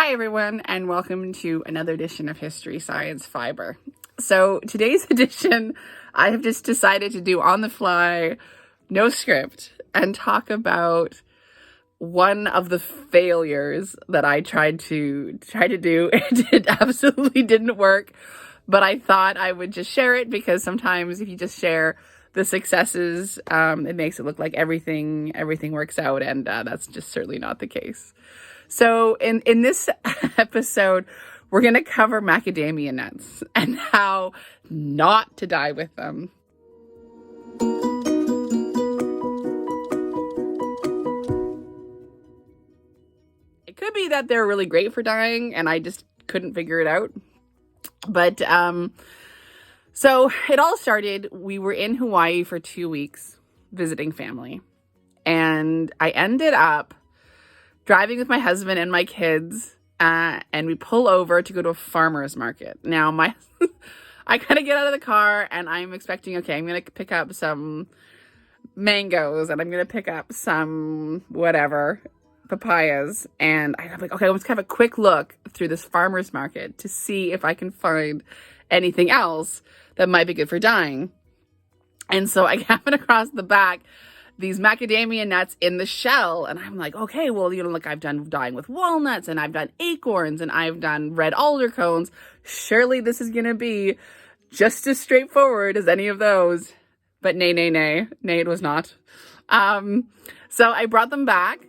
Hi everyone, and welcome to another edition of History Science Fiber. So today's edition, I have just decided to do on the fly, no script, and talk about one of the failures that I tried to do. It absolutely didn't work, but I thought I would just share it because sometimes if you just share the successes, it makes it look like everything works out, and that's just certainly not the case. So in this episode, we're going to cover macadamia nuts and how not to dye with them. It could be that they're really great for dyeing and I just couldn't figure it out. But so it all started, we were in Hawaii for 2 weeks visiting family, and I ended up driving with my husband and my kids, and we pull over to go to a farmer's market. Now, I kind of get out of the car and I'm expecting, okay, I'm going to pick up some mangoes and I'm going to pick up some whatever, papayas. And I'm like, okay, let's have a quick look through this farmer's market to see if I can find anything else that might be good for dyeing. And so I happen across the back these macadamia nuts in the shell. And I'm like, okay, well, look, I've done dyeing with walnuts and I've done acorns and I've done red alder cones. Surely this is going to be just as straightforward as any of those. But nay, it was not. So I brought them back.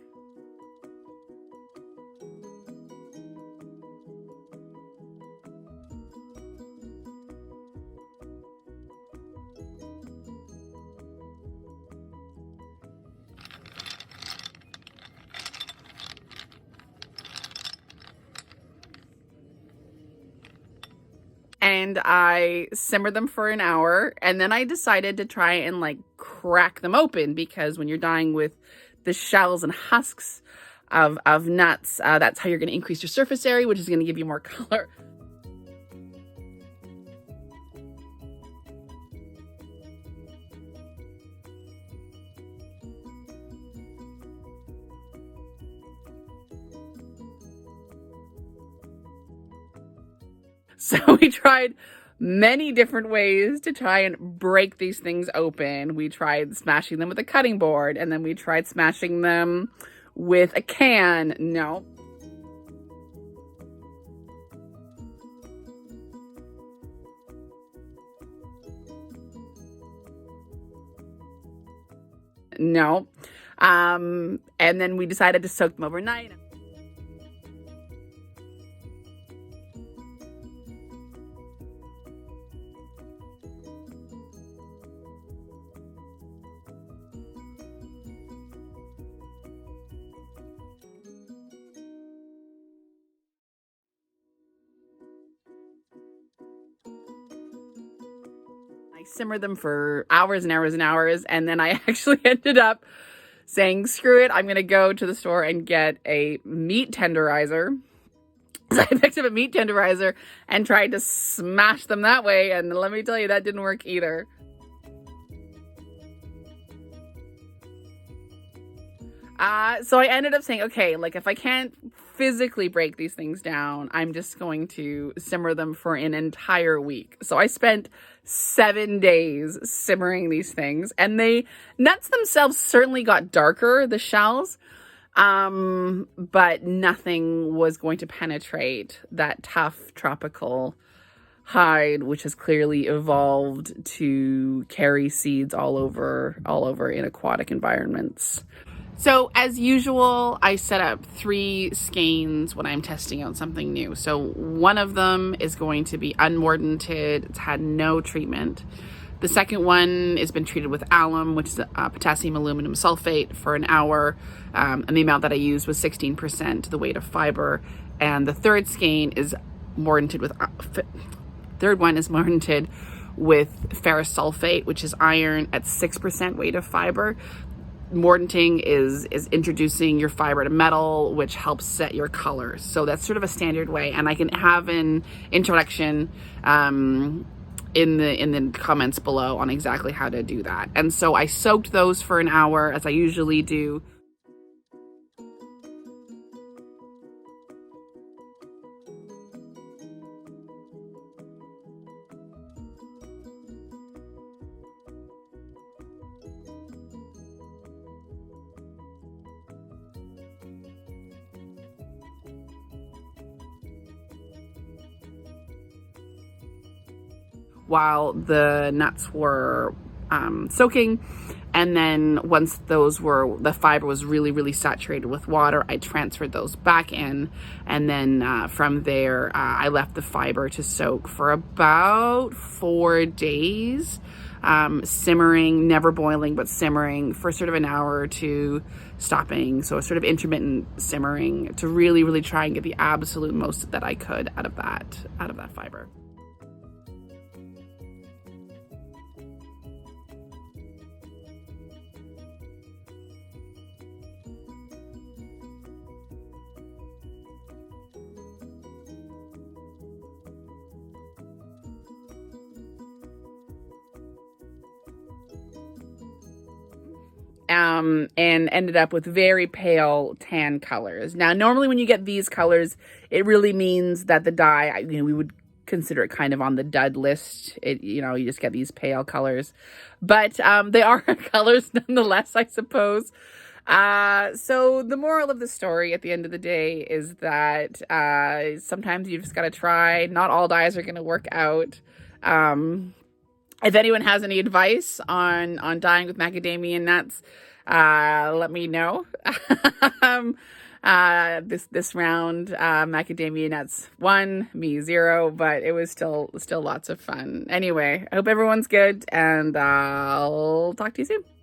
And I simmered them for an hour, and then I decided to try and crack them open, because when you're dyeing with the shells and husks of nuts, that's how you're going to increase your surface area, which is going to give you more color. So we tried many different ways to try and break these things open. We tried smashing them with a cutting board, and then we tried smashing them with a can. No. No. And then we decided to soak them overnight. I simmered them for hours and hours and hours, and then I actually ended up saying, screw it, I'm going to go to the store and get a meat tenderizer. So I picked up a meat tenderizer and tried to smash them that way, and let me tell you, that didn't work either. So I ended up saying, okay, if I can't physically break these things down, I'm just going to simmer them for an entire week. So I spent 7 days simmering these things, and the nuts themselves certainly got darker, the shells, but nothing was going to penetrate that tough tropical hide, which has clearly evolved to carry seeds all over in aquatic environments. So as usual, I set up 3 skeins when I'm testing out something new. So one of them is going to be unmordanted. It's had no treatment. The second one has been treated with alum, which is potassium aluminum sulfate, for an hour. And the amount that I used was 16% the weight of fiber. And the third skein is mordanted with, third one is mordanted with ferrous sulfate, which is iron, at 6% weight of fiber. Mordanting is introducing your fiber to metal, which helps set your colors. So that's sort of a standard way, and I can have an introduction in the comments below on exactly how to do that. And so I soaked those for an hour, as I usually do. while the nuts were soaking. And then once the fiber was really, really saturated with water, I transferred those back in. And then from there, I left the fiber to soak for about 4 days, simmering, never boiling, but simmering for sort of an hour or two, stopping. So a sort of intermittent simmering to really, really try and get the absolute most that I could out of that fiber. And ended up with very pale tan colors. Now, normally when you get these colors, it really means that the dye, we would consider it kind of on the dud list. You just get these pale colors, but they are colors nonetheless, I suppose. So the moral of the story at the end of the day is that sometimes you just got to try. Not all dyes are going to work out. If anyone has any advice on dyeing with macadamia nuts, let me know. This round, macadamia nuts won, me 0, but it was still lots of fun. Anyway, I hope everyone's good, and I'll talk to you soon.